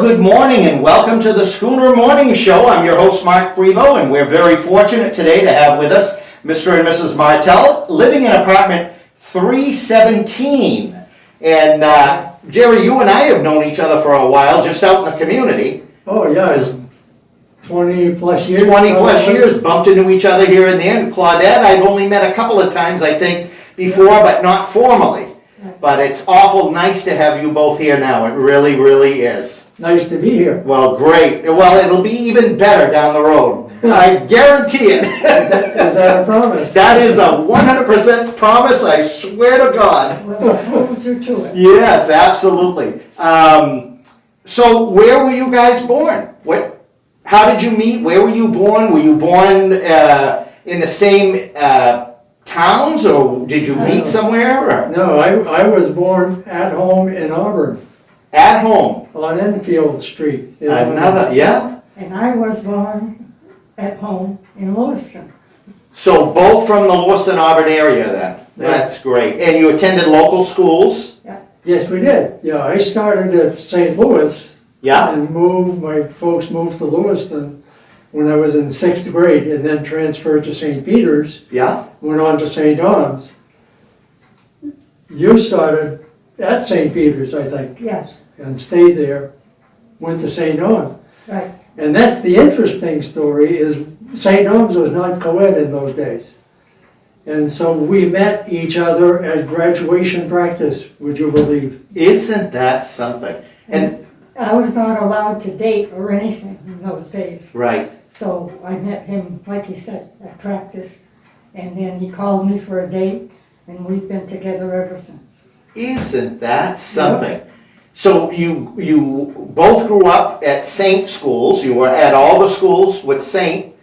good morning and welcome to the Schooner Morning Show. I'm your host, Mark Prevo, and we're very fortunate today to have with us Mr. and Mrs. Martel, living in apartment 317. And Jerry, you and I have known each other for a while, just out in the community. Oh, yeah, 20 plus years. 20 plus years, bumped into each other here and there. And Claudette, I've only met a couple of times, I think, before, but not formally. But it's awful nice to have you both here now. It really, really is. Nice to be here. Well, great. Well, it'll be even better down the road. I guarantee it. Is that a promise? That is a 100% promise, I swear to God. We'll hold you to it. Yes, absolutely. So where were you guys born? How did you meet? Where were you born? Were you born in the same towns, or did you meet somewhere? Or? No, I was born at home in Auburn. At home. On Enfield Street. Another, yeah. And I was born at home in Lewiston. So both from the Lewiston, Auburn area then? That's great. And you attended local schools? Yeah. Yes, we did. Yeah, I started at St. Louis. Yeah. And my folks moved to Lewiston when I was in 6th grade, and then transferred to St. Peter's. Yeah. Went on to St. John's. You started at St. Peter's, I think. Yes, And stayed there, went to St. John's. right. And that's the interesting story, is St. John's was not co-ed in those days. And so we met each other at graduation practice, would you believe? Isn't that something? And I was not allowed to date or anything in those days. right. So I met him, like he said, at practice. And then he called me for a date, and we've been together ever since. Isn't that something? So you both grew up at Saint schools. You were at all the schools with Saint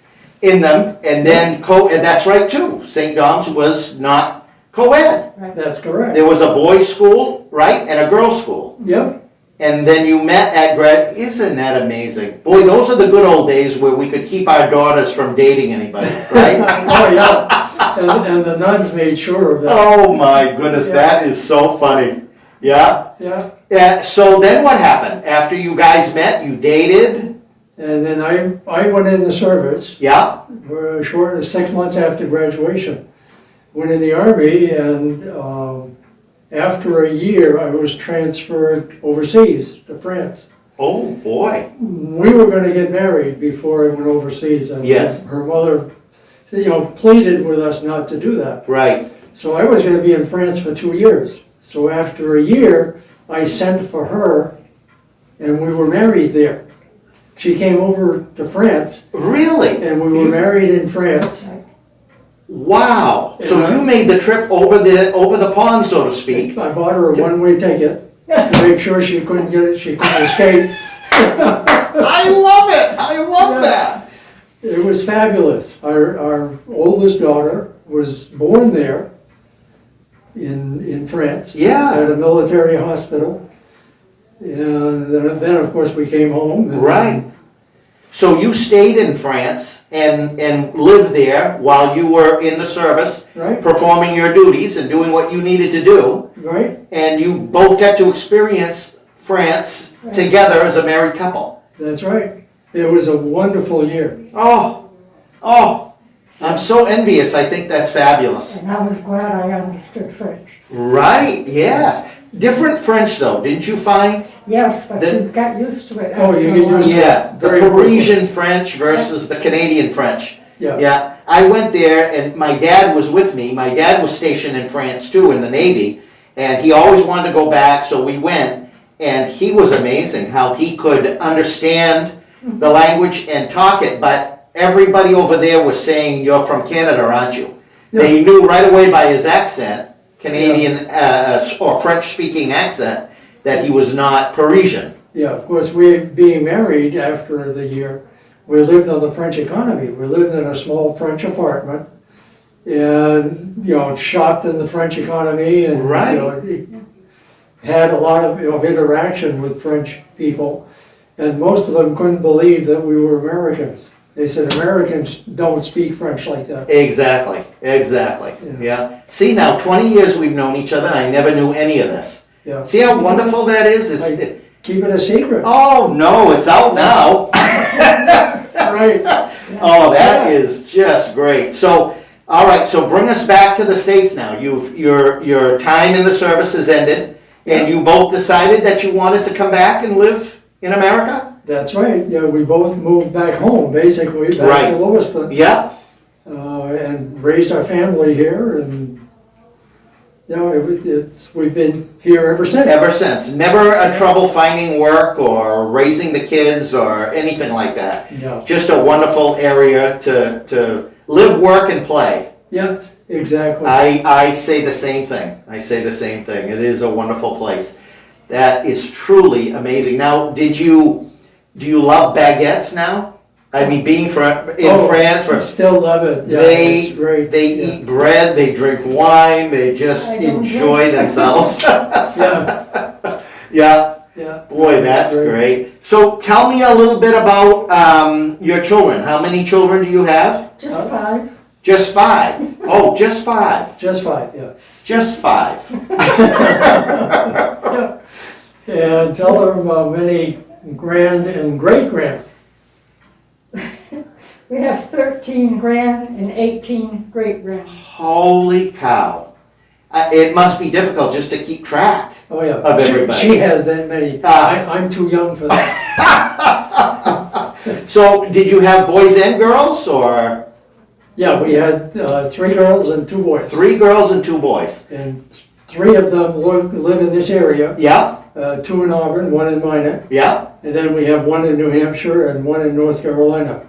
in them, and then and that's right too. St. Dom's was not co-ed. Right. That's correct. There was a boys' school, right, and a girls' school. Yep. And then you met at grad. Isn't that amazing? Boy, those are the good old days where we could keep our daughters from dating anybody, right? Oh, yeah. And the nuns made sure of that. Oh my goodness, that is so funny. Yeah? Yeah. Yeah. So then what happened? After you guys met, you dated? And then I went in the service Yeah? for as short as 6 months after graduation. Went in the Army, and after a year, I was transferred overseas to France. Oh boy. We were going to get married before I went overseas, and Yes. her mother, pleaded with us not to do that. Right. So I was going to be in France for 2 years. So after a year, I sent for her, and we were married there. She came over to France, Really? and we were married in France. Wow. So Yeah. you made the trip over the pond, so to speak. I bought her a one-way ticket to make sure she couldn't escape. I love it. I love that. It was fabulous. Our oldest daughter was born there in France. Yeah. At a military hospital. And then of course we came home. And Right. So you stayed in France and lived there while you were in the service, Right, performing your duties and doing what you needed to do. right. And you both got to experience France together as a married couple. That's right. It was a wonderful year. Oh, I'm so envious. I think that's fabulous. And I was glad I understood French. Right, yes. Different French though, didn't you find? Yes, but Then- you got used to it. Oh, after you a get while. used to it. Yeah, the Very Parisian French versus the Canadian French. Yeah. Yeah, I went there and my dad was with me. My dad was stationed in France too, in the Navy. And he always wanted to go back, so we went. And he was amazing how he could understand the language and talk it. But everybody over there was saying, "You're from Canada, aren't you?" They knew right away by his accent, Canadian or French-speaking accent, that he was not Parisian. Yeah, of course, we being married after the year, we lived on the French economy. We lived in a small French apartment and, shopped in the French economy and, Right. had a lot of interaction with French people. And most of them couldn't believe that we were Americans. They said Americans don't speak French like that. Exactly. Yeah. See, now 20 years we've known each other and I never knew any of this. Yeah. See how wonderful that is? keep it a secret. Oh, no, it's out now. Right. Oh, that is just great. So, all right, so bring us back to the States now. Your time in the service has ended, and you both decided that you wanted to come back and live in America? That's right. Yeah, we both moved back home, basically, back Right. to Lewiston. Yeah, And raised our family here, and, you know, we've been here ever since. ever since. Never a trouble finding work or raising the kids or anything like that. No. Just a wonderful area to live, work, and play. Yeah, exactly. I say the same thing. I say the same thing. It is a wonderful place. That is truly amazing. Now, do you love baguettes now? I mean, being in France, I still love it. Yeah, they it's great. eat bread, they drink wine, they just I don't enjoy drink. themselves. Yeah, Yeah, yeah. boy, that's great. So tell me a little bit about your children. How many children do you have? Just 5. Just 5. Oh, just 5. Just fine, yeah. Just 5. Yeah. And tell them many grand and great-grand. We have 13 grand and 18 great grand. Holy cow. It must be difficult just to keep track. Oh, yeah. Of everybody. She has that many. I'm too young for that. So did you have boys and girls, or Yeah, we had 3 girls and 2 boys. 3 girls and 2 boys? And 3 of them live in this area. Yeah, 2 in Auburn, 1 in Minot. yeah. And then we have 1 in New Hampshire and 1 in North Carolina.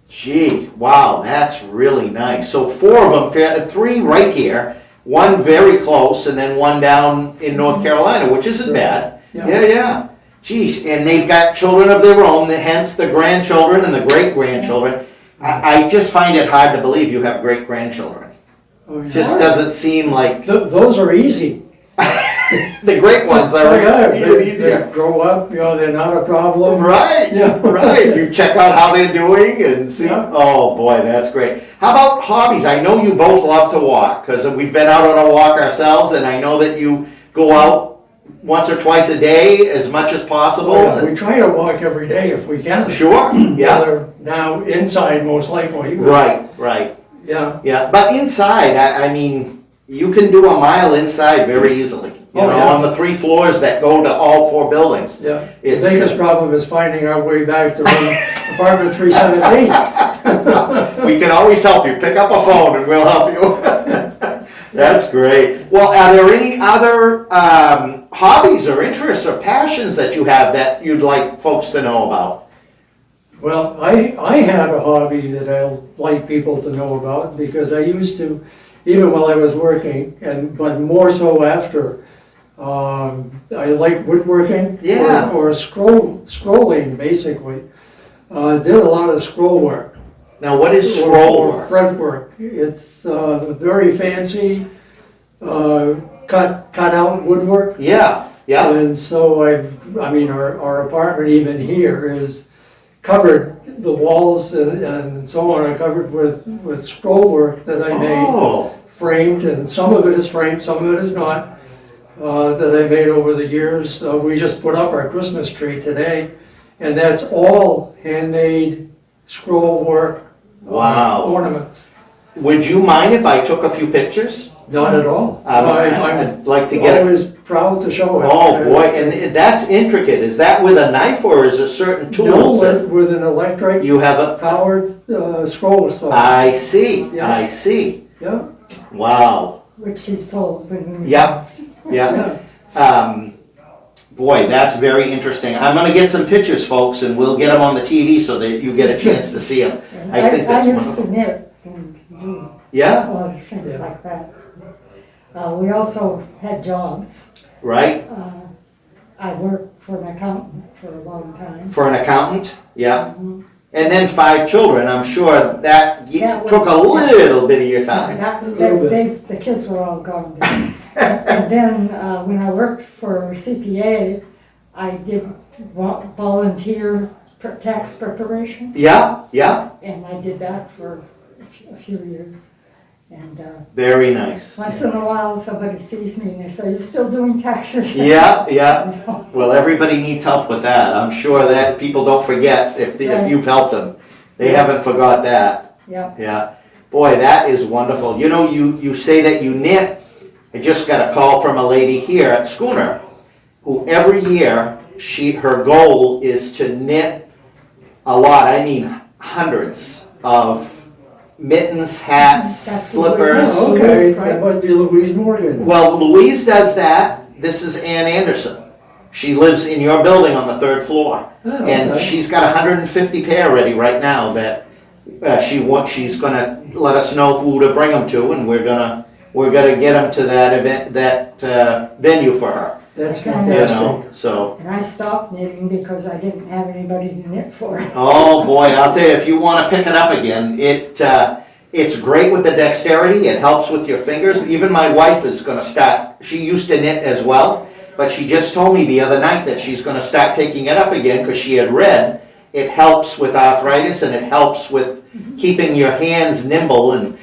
Gee, wow, that's really nice. So 4 of them, 3 right here, 1 very close, and then 1 down in North Carolina, which isn't bad. Yeah. Yeah. Geez, and they've got children of their own, hence the grandchildren and the great-grandchildren. I just find it hard to believe you have great-grandchildren. Oh, yeah. Just doesn't seem like, Those are easy. the great ones Oh, are yeah, even they easier. grow up, you know, they're not a problem. Right, Yeah. right. You check out how they're doing and see. Yeah. Oh boy, that's great. How about hobbies? I know you both love to walk because we've been out on a walk ourselves, and I know that you go out once or twice a day as much as possible. Oh, yeah, we try to walk every day if we can. Sure. Yeah. Whether now inside most likely. but Right. Yeah. Yeah. But inside, I mean, you can do a mile inside very easily. You Oh, know, yeah. on the 3 floors that go to all 4 buildings. Yeah. The It's, biggest problem is finding our way back to room apartment 317. We can always help you. Pick up a phone and we'll help you. That's great. Well, are there any other hobbies or interests or passions that you have that you'd like folks to know about? Well, I had a hobby that I like people to know about because I used to, even while I was working, but more so after. I like woodworking. Yeah. Or scrolling, basically. Did a lot of scroll work. Now, what is Or scroll work? front work. It's very fancy, cut out woodwork. Yeah. And so our apartment even here is covered, the walls and so on are covered with scroll work that I made, Oh, framed, and some of it is framed, some of it is not, that I made over the years. We just put up our Christmas tree today, and that's all handmade scroll work Wow. ornaments. would you mind if I took a few pictures? Not at all. I'd like to get it. Always proud to show it. Oh, boy, and that's intricate. Is that with a knife or is there certain No, tools? that with an electric You have a, powered scroll saw. I see, Yeah. I see. Yeah, Wow, Which he sold when we Yeah. left. yeah. yeah. Boy, that's very interesting. I'm gonna get some pictures, folks, and we'll get them on the TV so that you get a chance to see them. And I think that's I used to wonderful. knit and do Yeah, a lot of things Yeah. like that. We also had jobs. right? I worked for an accountant for a long time. For an accountant, yeah. Mhm. And then 5 children, I'm sure that That took a was- little bit of your time. The kids were all gone. And then, when I worked for CPA, I did volunteer tax preparation, Yeah, yeah, and I did that for a few years. And Very nice. once in a while, somebody sees me and they say, "You're still doing taxes?" Yeah, yeah. Well, everybody needs help with that. I'm sure that people don't forget if you've helped them. They haven't forgot that. Yeah. Yeah. Boy, that is wonderful. You know, you say that you knit. I just got a call from a lady here at Schooner who every year her goal is to knit a lot. I mean, hundreds of mittens, hats, That's slippers. Oh, okay, that must be Louise Morgan. Well, Louise does that. This is Ann Anderson. She lives in your building on the third floor. Oh, And okay. she's got 150 pair ready right now that she's gonna let us know who to bring them to, and we're gonna get them to that event, that venue for her. That's You You fantastic. know, so. And I stopped knitting because I didn't have anybody to knit for. Oh boy, I'll tell you, if you want to pick it up again, it's great with the dexterity. It helps with your fingers. Even my wife is going to start. She used to knit as well, but she just told me the other night that she's going to start taking it up again because she had read it helps with arthritis and it helps with keeping your hands nimble. And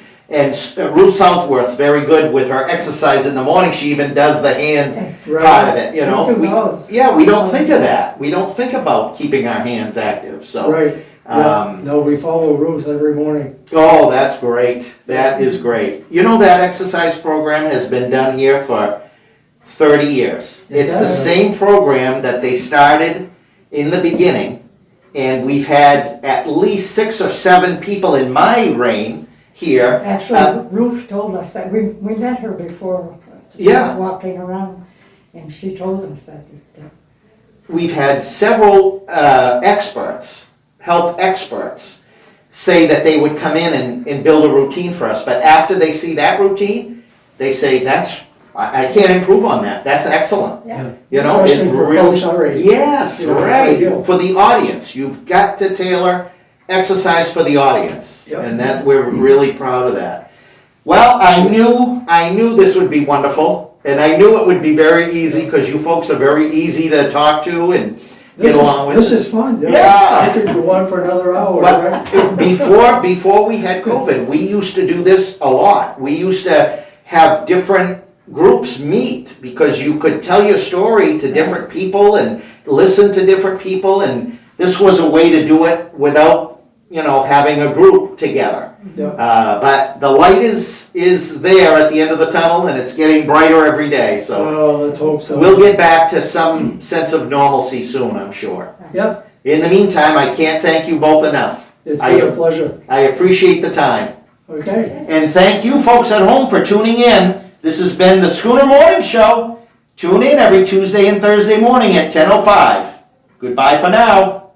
Ruth Southworth's very good with her exercise in the morning. She even does the hand part of it, you know. Me too, those. Yeah, we don't think of that. We don't think about keeping our hands active, so. Right, yeah, no, we follow Ruth every morning. Oh, that's great. That is great. You know, that exercise program has been done here for 30 years. It's the does. same program that they started in the beginning, and we've had at least 6 or 7 people in my reign here. Actually, Ruth told us that, we met her before. Yeah. Walking around, and she told us that. We've had several experts, health experts, say that they would come in and build a routine for us, but after they see that routine, they say, I can't improve on that, that's excellent. Yeah. You know, Especially for folks our age. yes, You know, it's right, ideal. for the audience, you've got to tailor exercise for the audience, Yep. and that, we're really proud of that. Well, I knew this would be wonderful, and I knew it would be very easy, because you folks are very easy to talk to and get along with. This is fun, yeah. Yeah. I could go on for another hour, right? But before we had COVID, we used to do this a lot. We used to have different groups meet because you could tell your story to different people and listen to different people, and this was a way to do it without, you know, having a group together. Yeah. But the light is there at the end of the tunnel, and it's getting brighter every day, so Oh, let's hope so. we'll get back to some sense of normalcy soon, I'm sure. Yep, In the meantime, I can't thank you both enough. it's been a pleasure. I appreciate the time. Okay, And thank you folks at home for tuning in. This has been the Schooner Morning Show. Tune in every Tuesday and Thursday morning at 10:05. Goodbye for now.